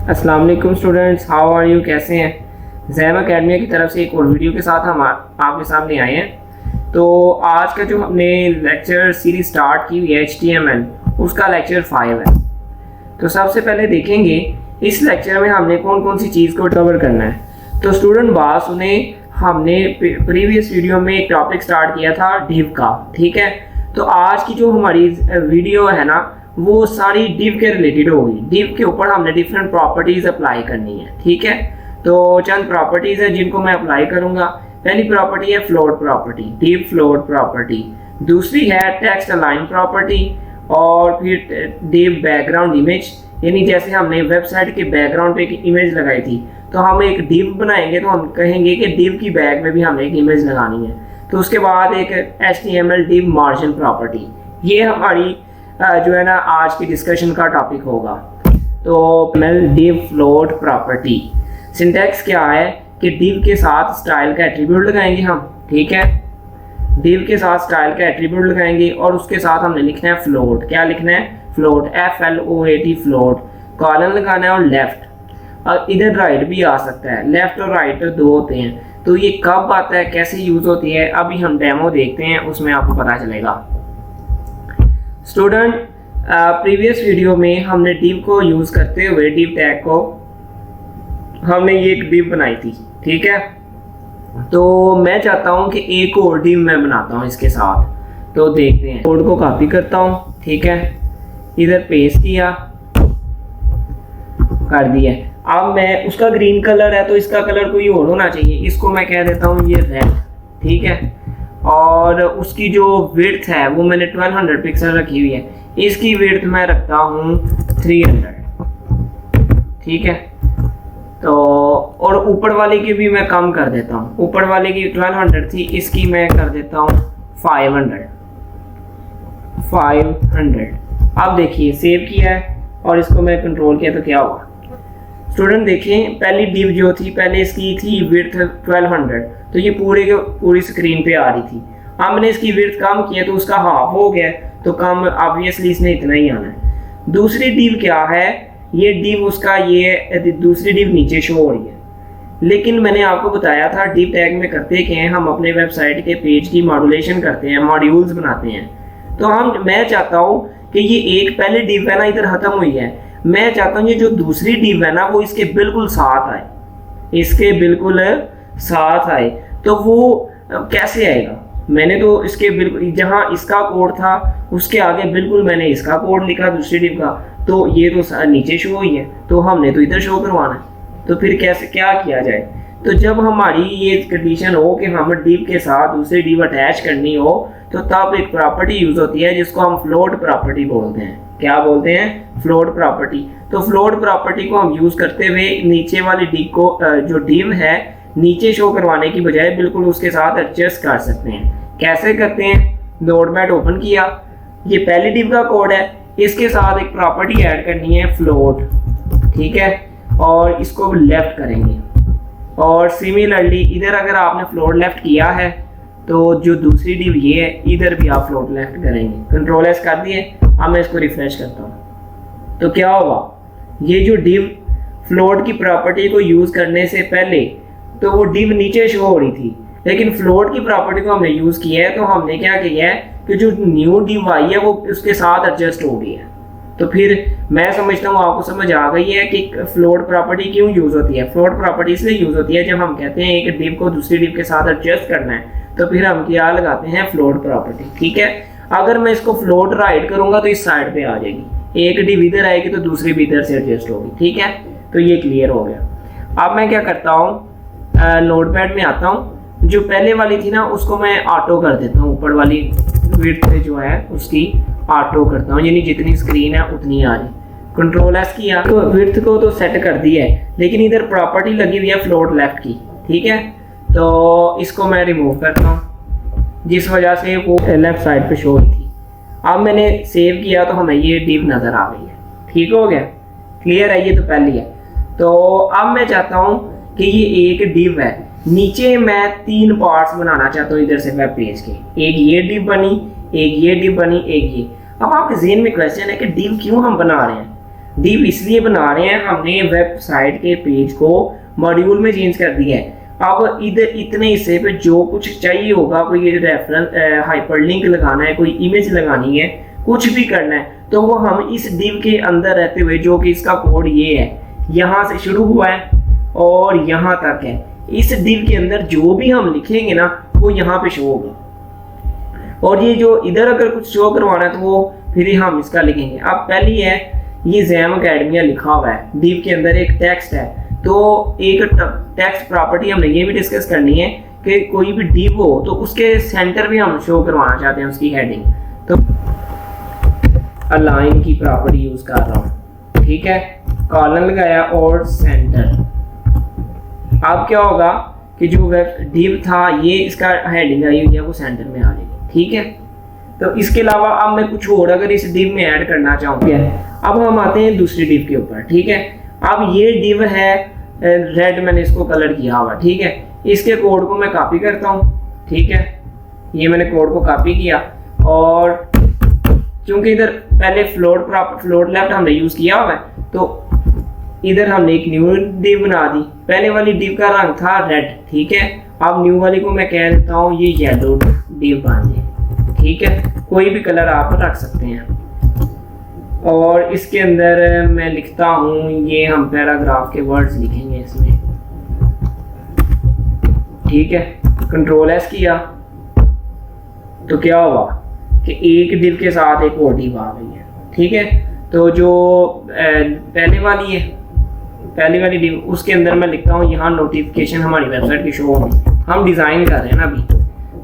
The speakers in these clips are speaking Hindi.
अस्सलाम वालेकुम स्टूडेंट्स, हाउ आर यू, कैसे हैं। ज़ैम एकेडमी की तरफ से एक और वीडियो के साथ हम आपके सामने आए हैं। तो आज का जो हमने लेक्चर सीरीज स्टार्ट की हुई है HTML, उसका लेक्चर 5 है। तो सबसे पहले देखेंगे इस लेक्चर में हमने कौन कौन सी चीज़ को कवर करना है। तो स्टूडेंट बात सुने, हमने प्रीवियस वीडियो में एक टॉपिक स्टार्ट किया था डिव का, ठीक है। तो आज की जो हमारी वीडियो है ना, वो सारी डिव के रिलेटेड होगी। डिव के ऊपर हमने डिफरेंट प्रॉपर्टीज अप्लाई करनी है, ठीक है। तो चंद प्रॉपर्टीज है जिनको मैं अप्लाई करूंगा। पहली प्रॉपर्टी है float property, div float property. दूसरी है टेक्स्ट अलाइन प्रॉपर्टी, और फिर डिव बैकग्राउंड इमेज, यानी जैसे हमने वेबसाइट के बैकग्राउंड पे एक इमेज लगाई थी, तो हम एक डिव बनाएंगे तो हम कहेंगे कि डिव की बैक में भी हमें एक इमेज लगानी है। तो उसके बाद एक HTML डिव मार्जिन प्रॉपर्टी, ये हमारी जो है ना आज की डिस्कशन का टॉपिक होगा। तो डिव फ्लोट प्रॉपर्टी सिंटैक्स क्या है कि डिव के साथ स्टाइल का एट्रीब्यूट लगाएंगे हम, ठीक है। डिव के साथ स्टाइल का एट्रीब्यूट लगाएंगे और उसके साथ हमने लिखना है फ्लोट। क्या लिखना है? Float, FLOAT float. कॉलन लगाना है और लेफ्ट, और इधर राइट भी आ सकता है। लेफ्ट और राइट दो होते हैं। तो ये कब आता है, कैसे यूज होती है, अभी हम डेमो देखते हैं, उसमें आपको पता चलेगा। स्टूडेंट प्रीवियस वीडियो में हमने डिव को यूज करते हुए, डिव टैग को हमने ये एक डिव बनाई थी, ठीक है। तो मैं चाहता हूं कि एक और डिव मैं बनाता हूं इसके साथ। तो देखते हैं, कोड को कॉपी करता हूं, ठीक है, इधर पेस्ट किया, कर दिया। अब मैं उसका ग्रीन कलर है तो इसका कलर कोई और होना चाहिए, इसको मैं कह देता हूं ये रेड, ठीक है। और उसकी जो विड्थ है वो मैंने 1200 पिक्सल रखी हुई है, इसकी विड्थ मैं रखता हूँ 300, ठीक है। तो और ऊपर वाले की भी मैं कम कर देता हूँ, ऊपर वाले की 1200 थी, इसकी मैं कर देता हूँ 500। अब देखिए सेव किया है और इसको मैं कंट्रोल किया तो क्या हुआ। स्टूडेंट देखिए, पहली डिव जो थी, पहले इसकी थी विड्थ 1200, तो ये पूरी स्क्रीन पे आ रही थी। हमने इसकी विड्थ कम किया तो उसका हाफ हो गया, तो कम ऑब्वियसली इसने इतना ही आना है। दूसरी डिव क्या है, ये डिव उसका ये दूसरी डिव नीचे शो हो रही है। लेकिन मैंने आपको बताया था डिव टैग में करते क्या हैं, हम अपने वेबसाइट के पेज की मॉड्यूलेशन करते हैं, मॉड्यूल्स बनाते हैं। तो मैं चाहता हूँ कि ये एक पहले डिव है ना इधर खत्म हुई है, मैं चाहता हूँ ये जो दूसरी डिव है ना वो इसके बिल्कुल साथ आए, इसके बिल्कुल साथ आए। तो वो कैसे आएगा? मैंने तो इसके बिल्कुल जहाँ इसका कोड था उसके आगे बिल्कुल मैंने इसका कोड लिखा दूसरी डिव का, तो ये तो नीचे शो हुई है, तो हमने तो इधर शो करवाना है। तो फिर कैसे क्या किया जाए? तो जब हमारी ये कंडीशन हो कि हम डिव के साथ दूसरी डिव अटैच करनी हो, तो तब एक प्रॉपर्टी यूज होती है जिसको हम फ्लोट प्रॉपर्टी बोलते हैं। क्या बोलते हैं? Float property. तो फ्लोट प्रॉपर्टी को हम यूज करते हुए नीचे वाली डिव को जो डिव है नीचे शो करवाने की बजाय बिल्कुल उसके साथ एडजस्ट कर सकते हैं। कैसे करते हैं? नोटपैड ओपन किया, ये पहली डिव का कोड है, इसके साथ एक प्रॉपर्टी ऐड करनी है फ्लोट, ठीक है, और इसको लेफ्ट करेंगे। और सिमिलरली इधर अगर आपने फ्लोट लेफ्ट किया है तो जो दूसरी डिव ये है, इधर भी आप फ्लोट लेफ्ट करेंगे। कंट्रोल एस कर दिए। अब मैं इसको रिफ्रेश करता हूँ तो क्या होगा, ये जो डिव फ्लोट की प्रॉपर्टी को यूज करने से पहले तो वो डिव नीचे शो हो रही थी, लेकिन फ्लोट की प्रॉपर्टी को हमने यूज किया है तो हमने क्या किया है कि जो न्यू डिव आई है वो उसके साथ एडजस्ट हो गई है। तो फिर मैं समझता हूँ आपको समझ आ गई है कि फ्लोट प्रॉपर्टी क्यों यूज होती है। फ्लोट प्रॉपर्टी इसलिए यूज होती है जब हम कहते हैं एक डिव को दूसरी डिव के साथ एडजस्ट करना है, तो फिर हम क्या लगाते हैं? फ्लोट प्रॉपर्टी, ठीक है। अगर मैं इसको फ्लोट राइट करूंगा तो इस साइड पे आ जाएगी, एक डिव इधर आएगी तो दूसरी भी इधर से एडजस्ट होगी, ठीक है। तो ये क्लियर हो गया। अब मैं क्या करता हूँ, नोटपैड में आता हूँ, जो पहले वाली थी ना उसको मैं ऑटो कर देता हूँ, ऊपर वाली विड्थ जो है उसकी ऑटो करता हूँ, यानी जितनी स्क्रीन है उतनी आ रही। कंट्रोल एस किया तो विड्थ को तो सेट कर दिया है, लेकिन इधर प्रॉपर्टी लगी हुई है फ्लोट लेफ्ट की, ठीक है। तो इसको मैं रिमूव करता हूँ, जिस वजह से वो लेफ्ट साइड पे शो हुई थी। अब मैंने सेव किया तो हमें ये डिव नज़र आ गई है, ठीक हो गया, क्लियर है। ये तो पहली है। तो अब मैं चाहता हूँ कि ये एक डिव है, नीचे मैं 3 पार्ट्स बनाना चाहता हूँ इधर से वेब पेज के। एक ये डिव बनी, एक ये डिव बनी, एक ये। अब आपके ज़हन में क्वेश्चन है कि डिव क्यों हम बना रहे हैं? डिव इसलिए बना रहे हैं, हमने वेबसाइट के पेज को मॉड्यूल में चेंज कर दिया है। अब इधर इतने हिस्से पे जो कुछ चाहिए होगा, कोई रेफरेंस हाइपरलिंक लगाना है, कोई इमेज लगानी है, कुछ भी करना है, तो वो हम इस डिव के अंदर रहते हुए, जो कि इसका कोड ये है, यहाँ से शुरू हुआ है और यहाँ तक है, इस डिव के अंदर जो भी हम लिखेंगे ना वो यहाँ पे शो होगा। और ये जो इधर अगर कुछ शो करवाना है तो वो फिर हम इसका लिखेंगे। अब पहली है ये जैम अकेडमिया लिखा हुआ है, डिव के अंदर एक टेक्स्ट है, तो एक टेक्स्ट प्रॉपर्टी हमने ये भी डिस्कस करनी है कि कोई भी डिव हो तो उसके सेंटर भी हम शो करवाना चाहते हैं उसकी हेडिंग, तो अलाइन की प्रॉपर्टी यूज कर रहा हूँ, ठीक है, कॉलन लगाया और सेंटर। अब क्या होगा कि जो डिव था ये इसका हेडिंग आई हुई है वो सेंटर में आ जाएगी, ठीक है। तो इसके अलावा अब मैं कुछ और अगर इस डिव में ऐड करना चाहूँ, अब हम आते हैं दूसरी डिव के ऊपर, ठीक है। अब ये डिव है रेड, मैंने इसको कलर किया हुआ, ठीक है। इसके कोड को मैं कॉपी करता हूँ, ठीक है, ये मैंने कोड को कॉपी किया और क्योंकि इधर पहले फ्लोट लेफ्ट हमने यूज किया हुआ है तो इधर हमने एक न्यू डिव बना दी। पहले वाली डिव का रंग था रेड, ठीक है। अब न्यू वाली को मैं कह देता हूँ ये येलो डिव बन जाए, ठीक है। कोई भी कलर आप रख सकते हैं और इसके अंदर मैं लिखता हूँ, ये हम पैराग्राफ के वर्ड्स लिखेंगे इसमें, ठीक है। कंट्रोल एस किया तो क्या हुआ कि एक डिव के साथ एक और डिव आ गई है, ठीक है। तो जो पहले वाली डिव उसके अंदर मैं लिखता हूँ यहाँ नोटिफिकेशन हमारी वेबसाइट की शो होगी। हम डिज़ाइन कर रहे हैं ना अभी,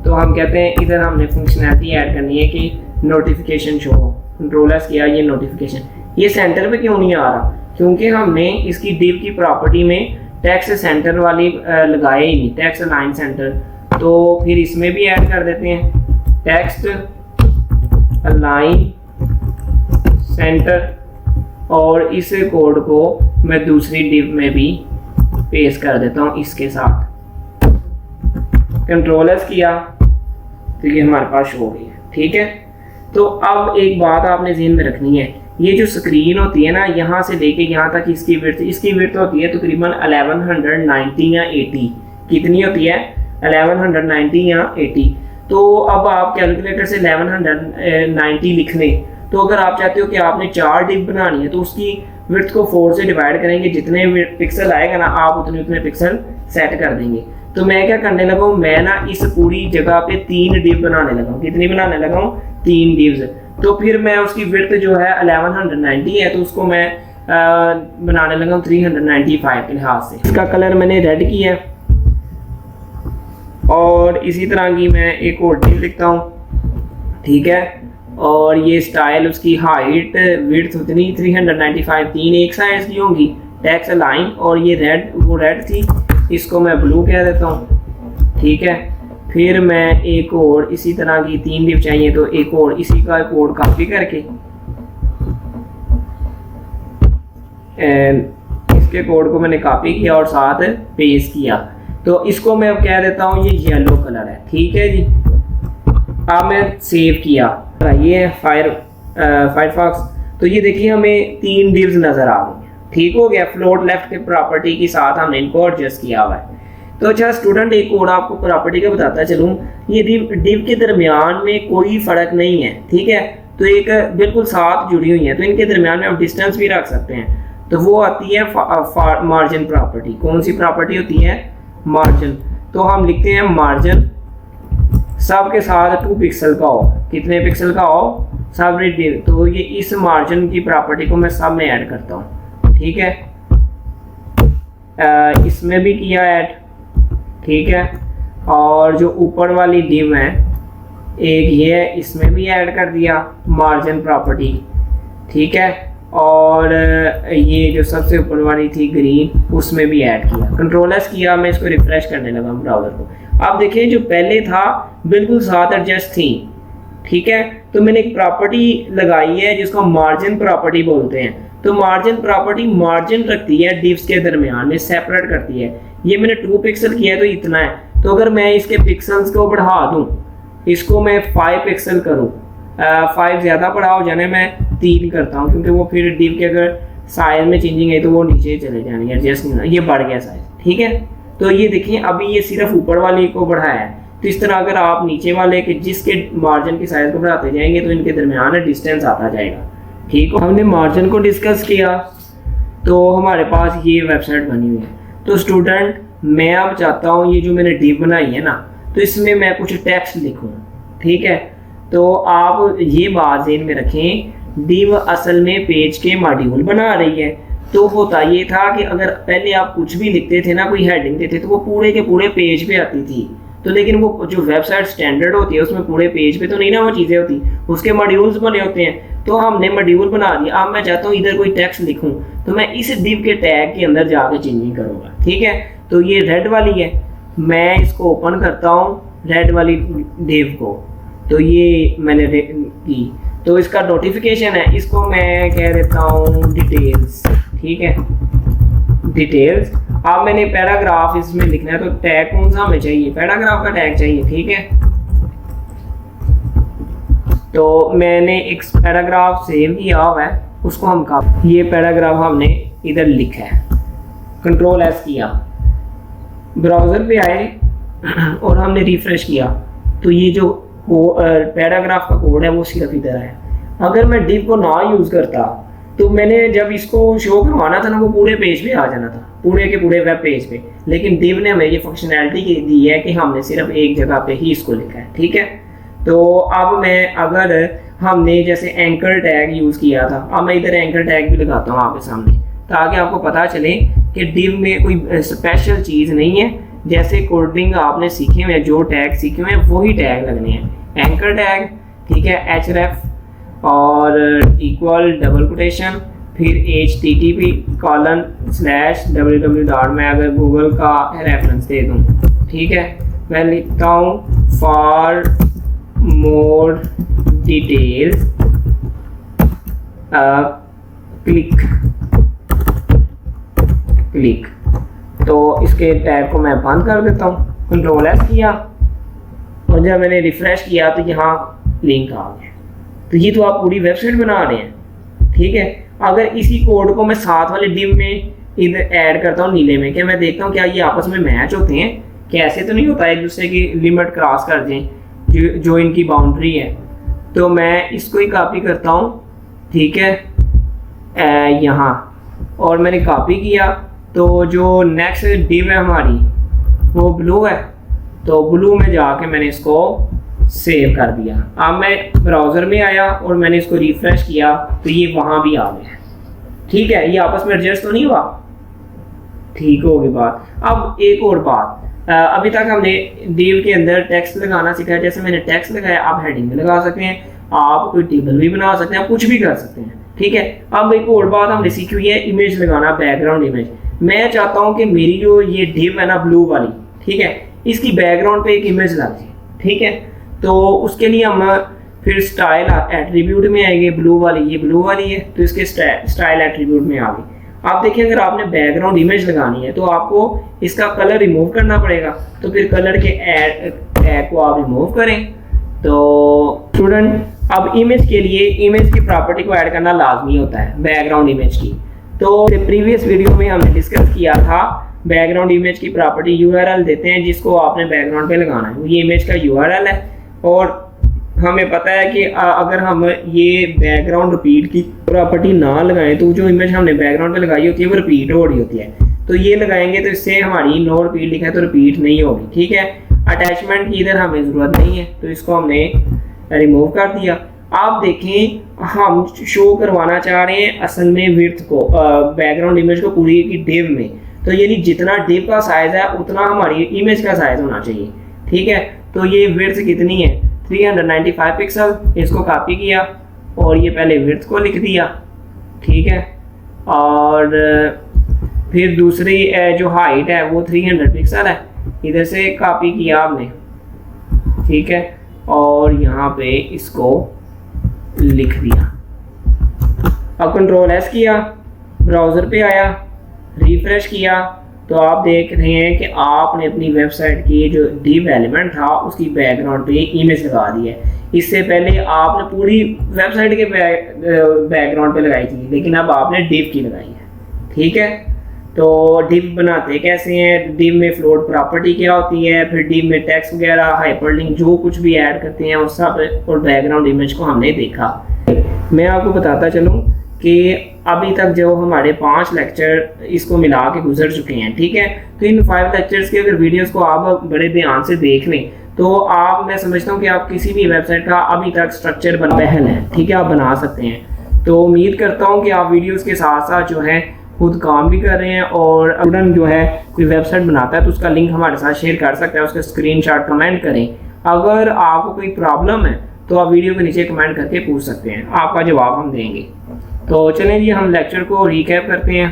तो हम कहते हैं इधर हमने फंक्शनैलिटी ऐड करनी है कि नोटिफिकेशन शो हो। कंट्रोल एस किया, ये नोटिफिकेशन, ये सेंटर पे क्यों नहीं आ रहा, क्योंकि हमने इसकी डिव की प्रॉपर्टी में टेक्स्ट सेंटर वाली लगाए ही नहीं, टेक्स्ट अलाइन सेंटर। तो फिर इसमें भी ऐड कर देते हैं टेक्स्ट अलाइन सेंटर और इस कोड को मैं दूसरी डिव में भी पेस्ट कर देता हूँ इसके साथ। कंट्रोल एस किया तो ये हमारे पास शो हो गई है, ठीक है। तो अब एक बात आपने ज़हन में रखनी है, ये जो स्क्रीन होती है ना, यहाँ से लेके यहाँ तक इसकी विड्थ होती है तकरीबन 1190 या 80। कितनी होती है? 1190 या 80। तो अब आप कैलकुलेटर से 1190 लिख लें। तो अगर आप चाहते हो कि आपने 4 डिव बनानी है तो उसकी विड्थ को 4 से डिवाइड करेंगे, जितने पिक्सल आएगा ना आप उतने पिक्सल सेट कर देंगे। तो मैं क्या करने लगा हूँ, मैं ना इस पूरी जगह पे 3 डिव बनाने लगा हूँ। कितनी बनाने लगा हूँ? 3 डिव्स। तो फिर मैं उसकी विड्थ जो है 1190 है, तो उसको मैं बनाने लगा हूँ 395 के लिहाज से। इसका कलर मैंने रेड किया और इसी तरह की मैं एक और डिव लिखता हूँ, ठीक है। और ये स्टाइल, उसकी हाइट विड्थ उतनी 395, 3 एक साइज की होंगी, टेक्स्ट अलाइन, और ये रेड, वो रेड थी, इसको मैं ब्लू कह देता हूँ, ठीक है। फिर मैं एक और इसी तरह की 3 डिव चाहिए, तो एक और इसी का कोड कॉपी करके इसके कोड को मैंने कॉपी किया और साथ पेस्ट किया। तो इसको मैं अब कह देता हूँ ये येलो कलर है, ठीक है जी। अब मैं सेव किया, ये है फायरफॉक्स। तो ये देखिए हमें 3 डिव्स नजर आ गई, ठीक हो गया। फ्लोट लेफ्ट के प्रॉपर्टी के साथ हमने इनको एडजस्ट किया हुआ है। तो अच्छा स्टूडेंट, एक और आपको प्रॉपर्टी का बताता चलूँ, ये डिव के दरमियान में कोई फर्क नहीं है, ठीक है। तो एक बिल्कुल साथ जुड़ी हुई है, तो इनके दरमियान में हम डिस्टेंस भी रख सकते हैं। तो वो आती है मार्जिन प्रॉपर्टी। कौन सी प्रॉपर्टी होती है? मार्जिन। तो हम लिखते हैं मार्जिन सब के साथ 2 पिक्सल का हो। कितने पिक्सल का हो? सब डिव। तो ये इस मार्जिन की प्रॉपर्टी को मैं सब में ऐड करता हूँ, ठीक है। इसमें भी किया ऐड, ठीक है। और जो ऊपर वाली डिव है एक ये है, इसमें भी ऐड कर दिया मार्जिन प्रॉपर्टी, ठीक है। और ये जो सबसे ऊपर वाली थी ग्रीन, उसमें भी ऐड किया। कंट्रोल एस किया, मैं इसको रिफ्रेश करने लगा ब्राउज़र को। अब देखिए जो पहले था बिल्कुल साथ एडजस्ट थी, ठीक है। तो मैंने एक प्रॉपर्टी लगाई है जिसको मार्जिन प्रॉपर्टी बोलते हैं। तो मार्जिन प्रॉपर्टी मार्जिन रखती है डिव्स के दरमियान में, सेपरेट करती है। ये मैंने 2 पिक्सल किया है तो इतना है। तो अगर मैं इसके पिक्सल्स को बढ़ा दूं, इसको मैं 5 पिक्सल करूं, 5 ज़्यादा बड़ा हो जाने, मैं 3 करता हूं, क्योंकि वो फिर डिव के अगर साइज में चेंजिंग है तो वो नीचे चले जाएंगे, एडजस्ट नहीं होना, ये बढ़ गया साइज, ठीक है। तो ये देखिए अभी ये सिर्फ ऊपर वाले को बढ़ाया है, तो इस तरह अगर आप नीचे वाले के जिसके मार्जिन की साइज को बढ़ाते जाएंगे तो इनके दरमियान डिस्टेंस आता जाएगा, ठीक है। हमने मार्जिन को डिस्कस किया तो हमारे पास ये वेबसाइट बनी हुई है। तो स्टूडेंट मैं अब चाहता हूँ ये जो मैंने डिव बनाई है ना, तो इसमें मैं कुछ टेक्स्ट लिखूँ, ठीक है। तो आप ये बात ज़हन में रखें, डिव असल में पेज के मॉड्यूल बना रही है। तो होता ये था कि अगर पहले आप कुछ भी लिखते थे ना, कोई हेडिंग देते तो वो पूरे के पूरे पेज पे आती थी, तो लेकिन वो जो वेबसाइट स्टैंडर्ड होती है उसमें पूरे पेज पे तो नहीं ना वो चीज़ें होती, उसके मॉड्यूल्स बने होते हैं। तो हमने मॉड्यूल बना दिया। अब मैं चाहता हूँ इधर कोई टेक्स्ट लिखूँ तो मैं इस डिव के टैग के अंदर जाके चेंजिंग करूँगा, ठीक है। तो ये रेड वाली है, मैं इसको ओपन करता हूँ रेड वाली डिव को, तो ये मैंने की, तो इसका नोटिफिकेशन है, इसको मैं कह देता हूँ डिटेल्स, ठीक है, डिटेल्स। अब मैंने पैराग्राफ इसमें लिखना है, तो टैग कौन सा हमें चाहिए, पैराग्राफ का टैग चाहिए, ठीक है। तो मैंने एक पैराग्राफ सेव किया हुआ है, उसको हम ये पैराग्राफ हमने इधर लिखा है, कंट्रोल एस किया, ब्राउज़र पे आए और हमने रिफ्रेश किया, तो ये जो पैराग्राफ का कोड है वो सिर्फ इधर है। अगर मैं डिव को ना यूज़ करता तो मैंने जब इसको शो करवाना था ना, वो पूरे पेज पे आ जाना था, पूरे के पूरे वेब पेज पे। लेकिन डिव ने हमें ये फंक्शनैलिटी दी है कि हमने सिर्फ एक जगह पे ही इसको लिखा है, ठीक है। तो अब मैं अगर हमने जैसे एंकर टैग यूज़ किया था, अब मैं इधर एंकर टैग भी लगाता हूँ आपके सामने, ताकि आपको पता चले कि डिव में कोई स्पेशल चीज़ नहीं है। जैसे कोडिंग आपने सीखे हुए हैं, जो टैग सीखे हुए हैं वही टैग लगने हैं। एंकर टैग, ठीक है, href और इक्वल डबल कोटेशन, फिर http://www. मैं अगर गूगल का रेफरेंस दे दूँ, ठीक है, मैं लिखता हूँ फॉर मोर डिटेल्स क्लिक। तो इसके टैग को मैं बंद कर देता हूँ, कंट्रोल एस किया, और जब मैंने रिफ्रेश किया तो यहाँ लिंक आ गया। तो ये तो आप पूरी वेबसाइट बना रहे हैं, ठीक है। अगर इसी कोड को मैं साथ वाले डिव में इधर ऐड करता हूँ नीले में, क्या मैं देखता हूँ क्या ये आपस में मैच होते हैं, कैसे तो नहीं होता एक दूसरे की लिमिट क्रॉस कर दें जो इनकी बाउंड्री है। तो मैं इसको ही कॉपी करता हूँ, ठीक है, यहाँ, और मैंने कॉपी किया। तो जो नेक्स्ट डिव है हमारी वो ब्लू है, तो ब्लू में जाके मैंने इसको सेव कर दिया। अब मैं ब्राउज़र में आया और मैंने इसको रिफ्रेश किया तो ये वहाँ भी आ गया, ठीक है। ये आपस में एडजस्ट तो नहीं हुआ, ठीक होगी बात। अब एक और बात, अभी तक हमने डिव के अंदर टेक्स्ट लगाना सीखा है। जैसे मैंने टेक्स्ट लगाया, आप हेडिंग भी लगा सकते हैं, आप कोई टेबल भी बना सकते हैं, आप कुछ भी कर सकते हैं, ठीक है। अब एक और बात हमने सीखी हुई है, इमेज लगाना, बैकग्राउंड इमेज। मैं चाहता हूँ कि मेरी जो ये डिव है ना ब्लू वाली, ठीक है, इसकी बैकग्राउंड पे एक इमेज लग जाए, ठीक है। तो उसके लिए हम फिर स्टाइल एट्रीब्यूट में आएंगे, ब्लू वाली, ये ब्लू वाली है तो इसके स्टाइल एट्रीब्यूट में आ गई। आप देखिए अगर आपने बैकग्राउंड इमेज लगानी है तो आपको इसका कलर रिमूव करना पड़ेगा, तो फिर कलर के टैग को आप रिमूव करें। तो स्टूडेंट अब इमेज के लिए इमेज की प्रॉपर्टी को ऐड करना लाजमी होता है, बैकग्राउंड इमेज की। तो प्रीवियस वीडियो में हमने डिस्कस किया था बैकग्राउंड इमेज की प्रॉपर्टी यूआरएल देते हैं जिसको आपने बैकग्राउंड पे लगाना है, ये इमेज का यूआरएल है। और हमें पता है कि अगर हम ये बैकग्राउंड रिपीट की प्रॉपर्टी ना लगाएं तो जो इमेज हमने बैकग्राउंड पे लगाई होती है वो रिपीट हो रही होती है। तो ये लगाएंगे तो इससे हमारी नो रिपीट लिखा है तो रिपीट नहीं होगी, ठीक है। अटैचमेंट की इधर हमें ज़रूरत नहीं है तो इसको हमने रिमूव कर दिया। आप देखें हम शो करवाना चाह रहे हैं असल में विड्थ को, बैकग्राउंड इमेज को पूरी की डिव में, तो यानी जितना डिव का साइज है उतना हमारी इमेज का साइज होना चाहिए, ठीक है। तो ये विड्थ कितनी है, 395 पिक्सल। इसको कॉपी किया और ये पहले विड्थ को लिख दिया, ठीक है। और फिर दूसरी जो हाइट है वो 300 पिक्सल है, इधर से कॉपी किया आपने, ठीक है, और यहाँ पे इसको लिख दिया। अब कंट्रोल एस किया, ब्राउज़र पे आया, रिफ्रेश किया तो आप देख रहे हैं कि आपने अपनी वेबसाइट की जो div एलिमेंट था उसकी बैकग्राउंड पे इमेज लगा दी है। इससे पहले आपने पूरी वेबसाइट के बैकग्राउंड पे लगाई थी, लेकिन अब आपने div की लगाई है। ठीक है, तो div बनाते कैसे हैं, div में फ्लोट प्रॉपर्टी क्या होती है, फिर div में टेक्स्ट वगैरह, हाइपरलिंक जो कुछ भी ऐड करते हैं उस सब, और बैकग्राउंड इमेज को हमने देखा। मैं आपको बताता चलूँ कि अभी तक जो हमारे 5 लेक्चर इसको मिला के गुजर चुके हैं। ठीक है, तो इन 5 लेक्चर्स के अगर वीडियोस को आप बड़े ध्यान से देख लें तो मैं समझता हूँ कि आप किसी भी वेबसाइट का अभी तक स्ट्रक्चर पहल है, ठीक है, आप बना सकते हैं। तो उम्मीद करता हूँ कि आप वीडियोस के साथ साथ जो है खुद काम भी कर रहे हैं, और स्टूडेंट जो है कोई वेबसाइट बनाता है तो उसका लिंक हमारे साथ शेयर कर सकता है, उसका स्क्रीनशॉट कमेंट करें। अगर आपको कोई प्रॉब्लम है तो आप वीडियो के नीचे कमेंट करके पूछ सकते हैं, आपका जवाब हम देंगे। तो चलें जी, हम लेक्चर को रिकैप करते हैं।